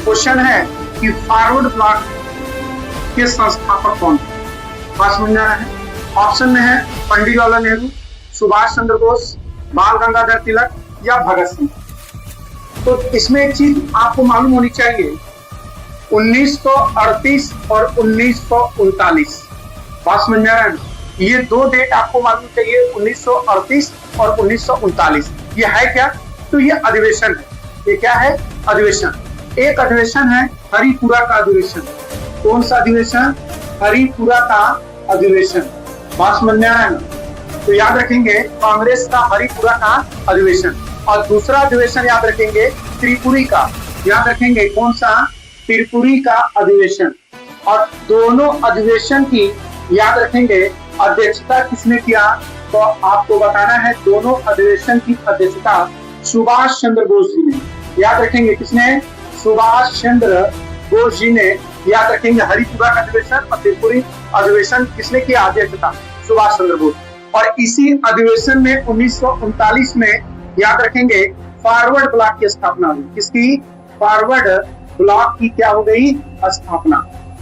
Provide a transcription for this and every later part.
Question है कि forward block के संस्थापक कौन थे? बात समझ आ रहा है। ऑप्शन में है पंडित जवाहरलाल नेहरू, सुभाष चंद्र बोस, बाल गंगाधर तिलक या भगत सिंह। तो इसमें एक चीज आपको मालूम होनी चाहिए, 1938 और 1939। बात समझ में आ रहा है? ये दो डेट आपको मालूम चाहिए, 1938 और 1939। ये है क्या? तो ये अधिवेशन है। ये क्या है? अधिवेशन। एक अधिवेशन है हरिपुरा का अधिवेशन। कौन सा अधिवेशन? हरिपुरा का अधिवेशन। बात समझ में आ रहा है ना? तो याद रखेंगे कांग्रेस का हरिपुरा का अधिवेशन। और दूसरा अधिवेशन याद रखेंगे त्रिपुरी का। याद रखेंगे कौन सा? त्रिपुरी का अधिवेशन। और दोनों अधिवेशन की याद रखेंगे अध्यक्षता किसने किया? तो आपको बताना है दोनों अधिवेशन की अध्यक्षता सुभाष चंद्र बोस जी ने। याद रखेंगे किसने? सुभाष चंद्र बोस जी ने। याद रखेंगे हरिपुरा का अधिवेशन और त्रिपुरी अधिवेशन किसने किया अध्यक्षता? सुभाष चंद्र बोस। और इसी अधिवेशन में 1939 में याद रखेंगे फॉरवर्ड ब्लॉक की स्थापना हुई। किसकी? फॉरवर्ड ब्लॉक की क्या हो गई? स्थापना।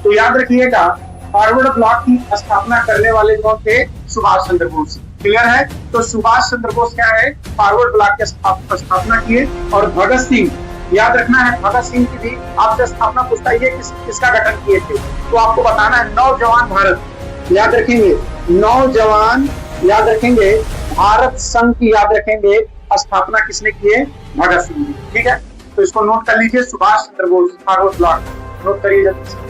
तो याद रखिएगा फॉरवर्ड ब्लॉक की स्थापना करने वाले कौन थे? सुभाष चंद्र बोस। क्लियर है? तो सुभाष चंद्र बोस क्या है? फॉरवर्ड ब्लॉक की स्थापना किए। और भगत सिंह, याद रखना है भगत सिंह की भी आपसे स्थापना पूछता है, किसका गठन किए थे? तो आपको बताना है नौजवान भारत। याद रखेंगे नौजवान, याद रखेंगे भारत संघ की, याद रखेंगे स्थापना किसने की है? भगत सिंह। ठीक है, तो इसको नोट कर लीजिए, Subhash Chandra Bose forward block. Note करिए जल्दी से।